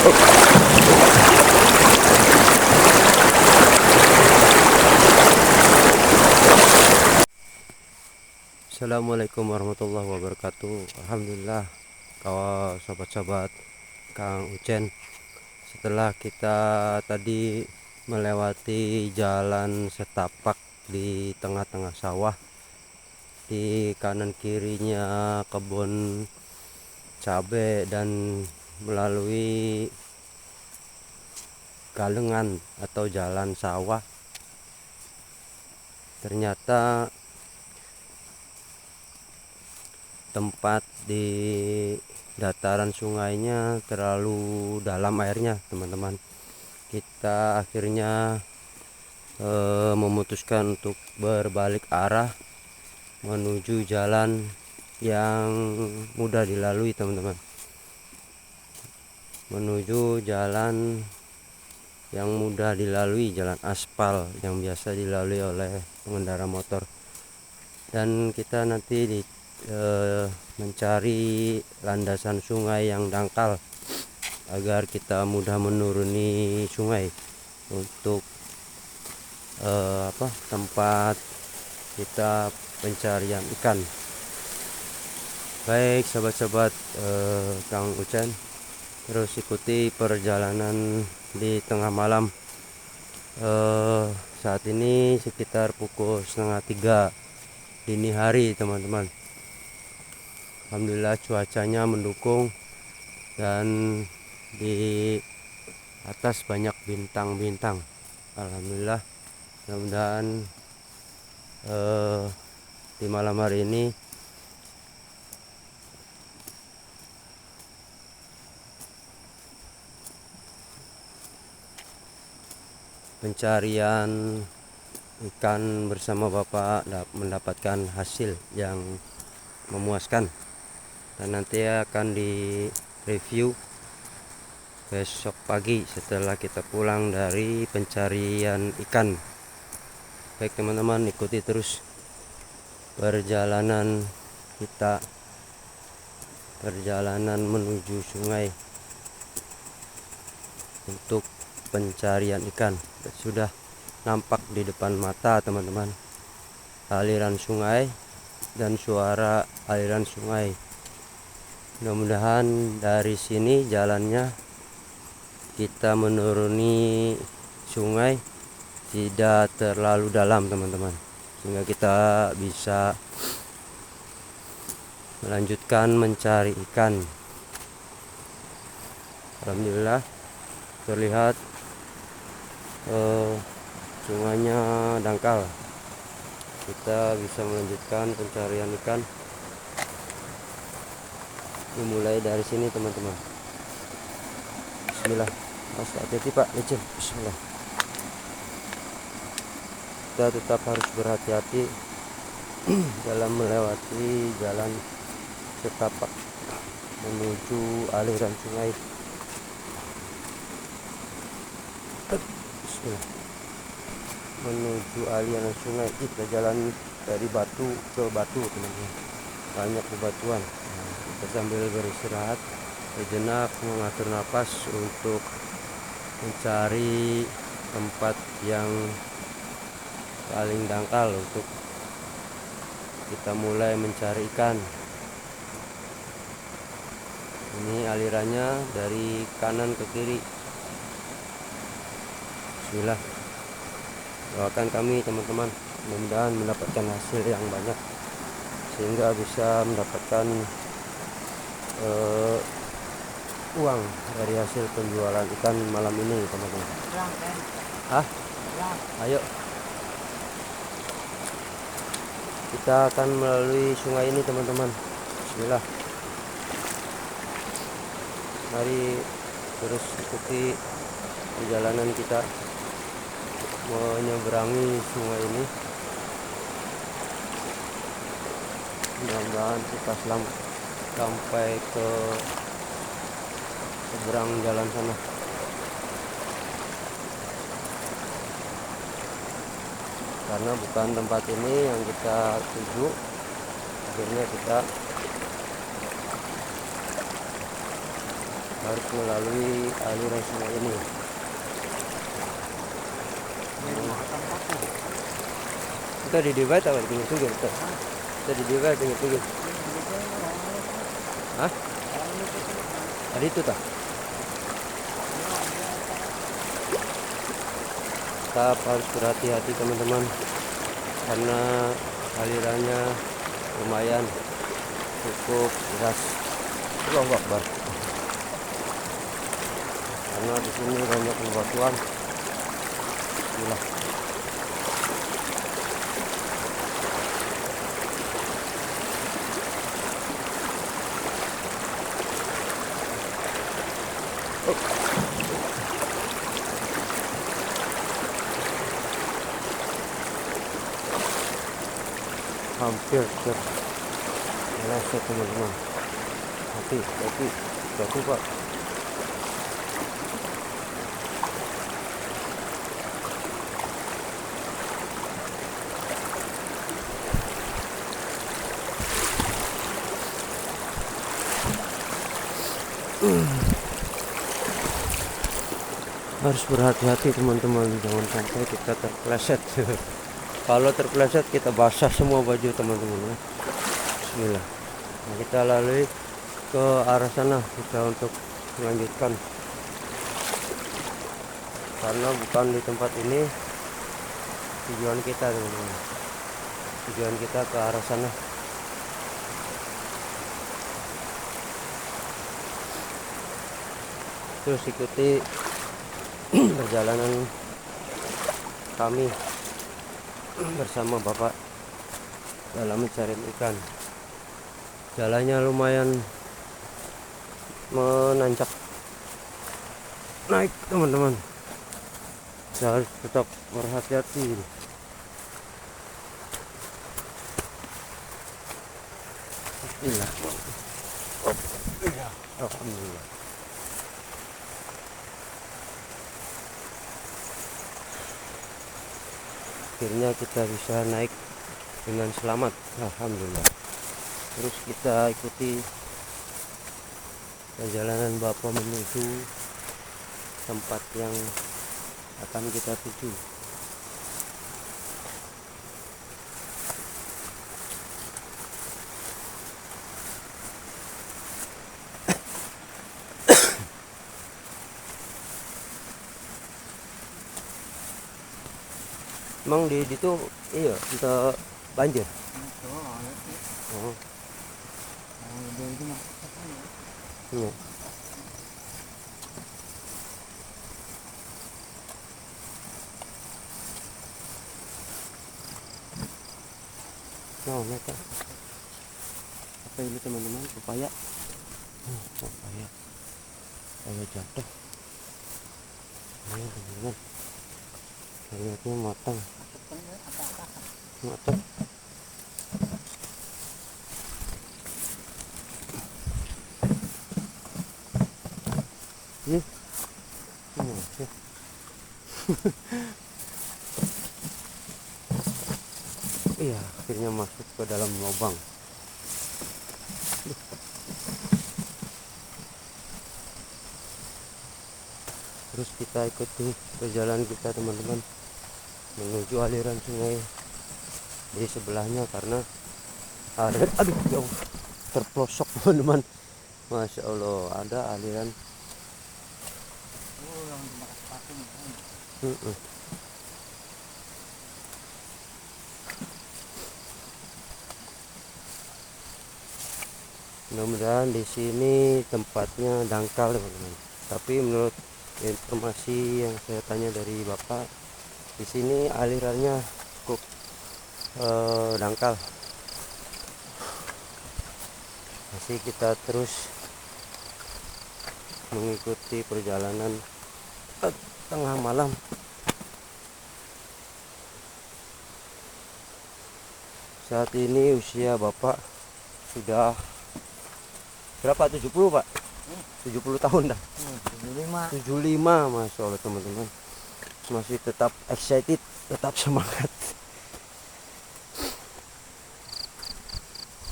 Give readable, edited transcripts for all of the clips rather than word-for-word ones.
Assalamualaikum warahmatullahi wabarakatuh. Alhamdulillah, kawan sobat-sobat Kang Ucen, setelah kita tadi melewati jalan setapak di tengah-tengah sawah, di kanan kirinya kebun cabai dan melalui galengan atau jalan sawah, ternyata tempat di dataran sungainya terlalu dalam airnya, teman-teman. Kita akhirnya memutuskan untuk berbalik arah menuju jalan yang mudah dilalui, teman-teman. Menuju jalan yang mudah dilalui, jalan aspal yang biasa dilalui oleh pengendara motor. Dan kita nanti mencari landasan sungai yang dangkal agar kita mudah menuruni sungai untuk tempat kita pencarian ikan. Baik sahabat-sahabat Kang Ucen, terus ikuti perjalanan di tengah malam. Saat ini sekitar pukul 2:30 dini hari, teman-teman. Alhamdulillah cuacanya mendukung dan di atas banyak bintang-bintang. Alhamdulillah, mudah-mudahan di malam hari ini pencarian ikan bersama Bapak mendapatkan hasil yang memuaskan, dan nanti akan direview besok pagi setelah kita pulang dari pencarian ikan. Baik teman-teman, ikuti terus perjalanan kita, perjalanan menuju sungai untuk pencarian ikan. Sudah nampak di depan mata, teman-teman, aliran sungai dan suara aliran sungai. Mudah-mudahan dari sini jalannya kita menuruni sungai tidak terlalu dalam, teman-teman, sehingga kita bisa melanjutkan mencari ikan. Alhamdulillah terlihat sungainya dangkal. Kita bisa melanjutkan pencarian ikan dimulai dari sini, teman-teman. Bismillah. Mas, hati-hati Pak, licin. Bismillah. Kita tetap harus berhati-hati dalam melewati jalan setapak menuju aliran sungai. Bismillah. Menuju aliran sungai, kita jalan dari batu ke batu, teman-teman. Banyak bebatuan. Kita sambil beristirahat sejenak, mengatur nafas untuk mencari tempat yang paling dangkal untuk kita mulai mencari ikan. Ini alirannya dari kanan ke kiri. Bismillah. Doakan kami, teman-teman, mudah-mudahan mendapatkan hasil yang banyak sehingga bisa mendapatkan uang dari hasil penjualan ikan malam ini, teman-teman. Ayo, kita akan melalui sungai ini, teman-teman. Bismillah. Mari terus ikuti perjalanan kita menyeberangi sungai ini. Mudah-mudahan kita selamat sampai ke seberang jalan sana. Karena bukan tempat ini yang kita tuju, akhirnya kita harus melalui aliran sungai ini. Kita di divide atau di pinggir-pinggir? Kita di divide pinggir-pinggir. Hah? Tadi itu tak? Tetap harus berhati-hati teman-teman, karena alirannya lumayan cukup deras. Allahu Akbar. Karena di sini banyak bebatuan. Inilah. Hampir terleset teman-teman. Hati jatuh Pak. Harus berhati-hati teman-teman, jangan sampai kita terpleset. Kalau terpleset kita basah semua baju teman-teman ya. Bismillah. Nah, kita lalui ke arah sana kita untuk melanjutkan, karena bukan di tempat ini tujuan kita teman-teman. Tujuan kita ke arah sana. Terus ikuti perjalanan kami bersama Bapak dalam mencari ikan. Jalannya lumayan menanjak naik teman-teman, kita harus tetap berhati-hati. Bismillah. Alhamdulillah. Akhirnya kita bisa naik dengan selamat, alhamdulillah. Terus kita ikuti perjalanan Bapak menuju tempat yang akan kita tuju. Emang di itu iya kita banjir. Oh. Iya. Nah, mereka apa ini teman-teman, pepaya. Pepaya jatuh. Ini teman-teman, kayaknya matang. Iya, akhirnya masuk ke dalam lubang. Terus kita ikuti perjalanan kita teman-teman menuju aliran sungai di sebelahnya, karena ada jauh terpelosok teman-teman. Masya Allah, ada aliran. Mudah-mudahan di sini tempatnya dangkal teman-teman. Tapi menurut informasi yang saya tanya dari Bapak, di sini alirannya cukup dangkal. Masih kita terus mengikuti perjalanan tengah malam. Saat ini usia Bapak sudah berapa? 70 Pak? 70 tahun dah. 75. Masya Allah teman-teman, masih tetap excited, tetap semangat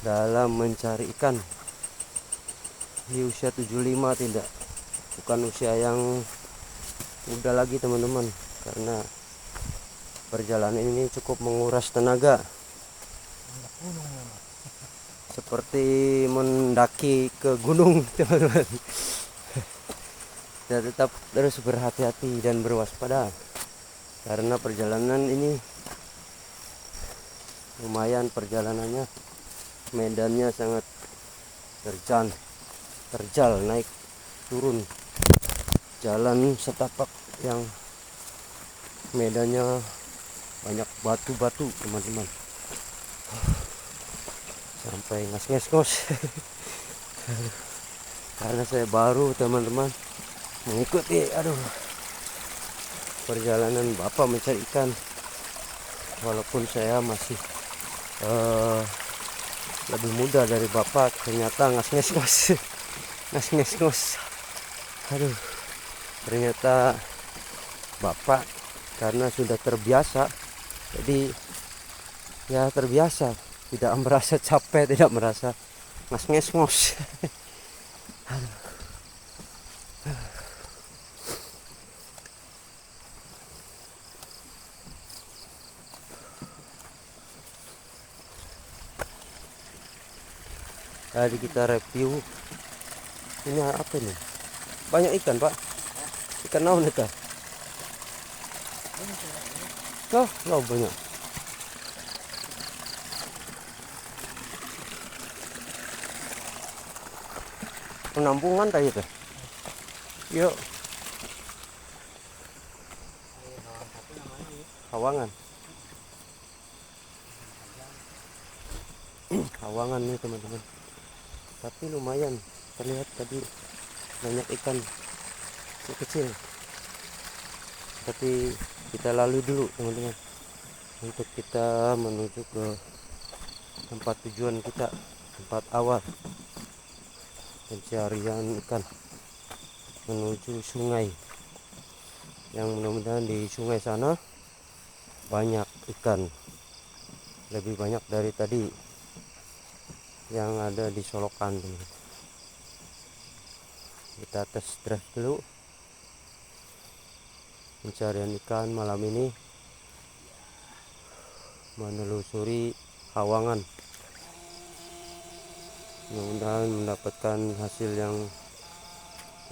dalam mencari ikan di usia 75. Tidak bukan usia yang muda lagi teman-teman, karena perjalanan ini cukup menguras tenaga, seperti mendaki ke gunung teman-teman. Kita tetap terus berhati-hati dan berwaspada, karena perjalanan ini lumayan, perjalanannya medannya sangat terjal, naik turun, jalan setapak yang medannya banyak batu-batu teman-teman, sampai ngas-ngos. Karena saya baru teman-teman mengikuti perjalanan bapak mencari ikan, walaupun saya masih lebih muda dari bapak, ternyata ngas-ngos. Ternyata bapak karena sudah terbiasa, jadi ya terbiasa, tidak merasa capek, tidak merasa ngas-ngos. Tadi kita review ini apa nih, banyak ikan pak, ikan naon itu oh banyak. Penampungan tadi tuh, yuk Hawangan. Hawangan nih teman-teman, tapi lumayan terlihat tadi banyak ikan kecil. Tapi kita lalui dulu teman-teman, untuk kita menuju ke tempat tujuan kita, tempat awal pencarian ikan, menuju sungai, yang mudah-mudahan di sungai sana banyak ikan, lebih banyak dari tadi yang ada di Solokan. Kita tes drive dulu pencarian ikan malam ini, menelusuri Hawangan, mudah-mudahan mendapatkan hasil yang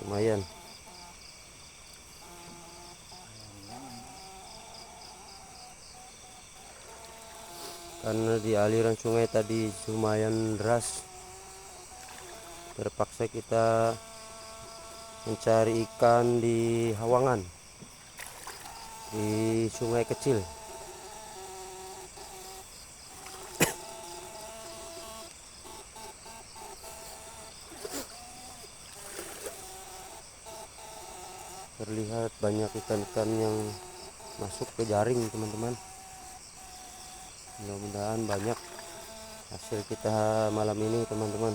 lumayan. Karena di aliran sungai tadi lumayan deras, terpaksa kita mencari ikan di Hawangan, di sungai kecil. Terlihat banyak ikan-ikan yang masuk ke jaring teman-teman, mudah-mudahan banyak hasil kita malam ini teman-teman.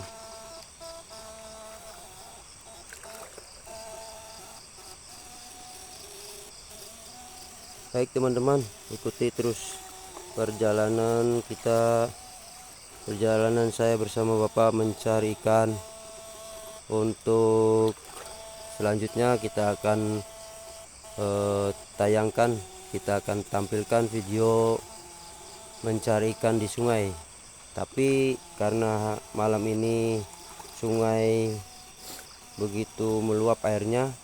Baik teman-teman, ikuti terus perjalanan kita, perjalanan saya bersama bapak mencari ikan. Untuk selanjutnya kita akan tayangkan, kita akan tampilkan video mencari ikan di sungai. Tapi karena malam ini sungai begitu meluap airnya,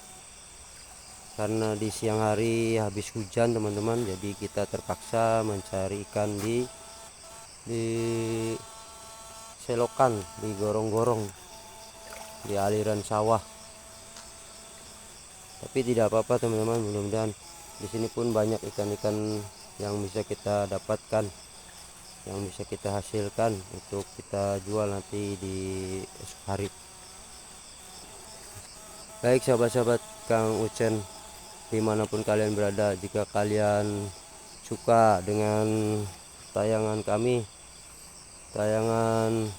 karena di siang hari habis hujan teman-teman, jadi kita terpaksa mencari ikan di selokan, di gorong-gorong, di aliran sawah. Tapi tidak apa-apa teman-teman, mudah-mudahan di sini pun banyak ikan-ikan yang bisa kita dapatkan, yang bisa kita hasilkan untuk kita jual nanti di esok hari. Baik sahabat-sahabat Kang Ucen, dimanapun kalian berada, jika kalian suka dengan tayangan kami, tayangan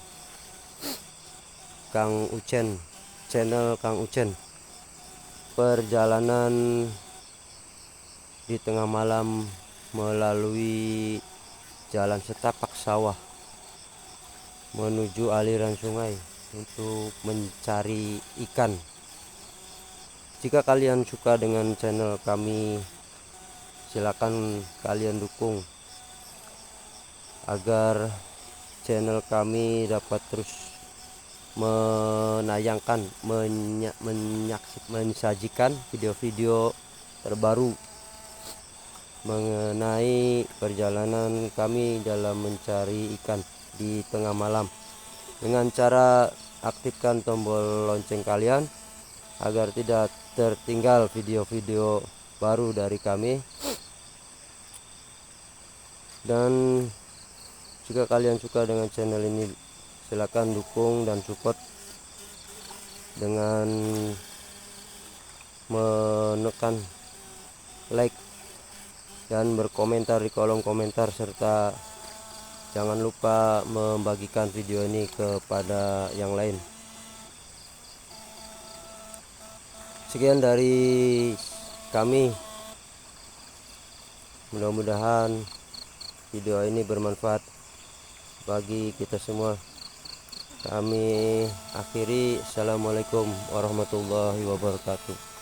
Kang Ucen, channel Kang Ucen, perjalanan di tengah malam melalui jalan setapak sawah menuju aliran sungai untuk mencari ikan. Jika kalian suka dengan channel kami, silakan kalian dukung agar channel kami dapat terus menayangkan, menyajikan video-video terbaru mengenai perjalanan kami dalam mencari ikan di tengah malam, dengan cara aktifkan tombol lonceng kalian agar tidak tertinggal video-video baru dari kami. Dan jika kalian suka dengan channel ini, silakan dukung dan support dengan menekan like dan berkomentar di kolom komentar, serta jangan lupa membagikan video ini kepada yang lain. Sekian dari kami, mudah-mudahan video ini bermanfaat bagi kita semua. Kami akhiri, assalamualaikum warahmatullahi wabarakatuh.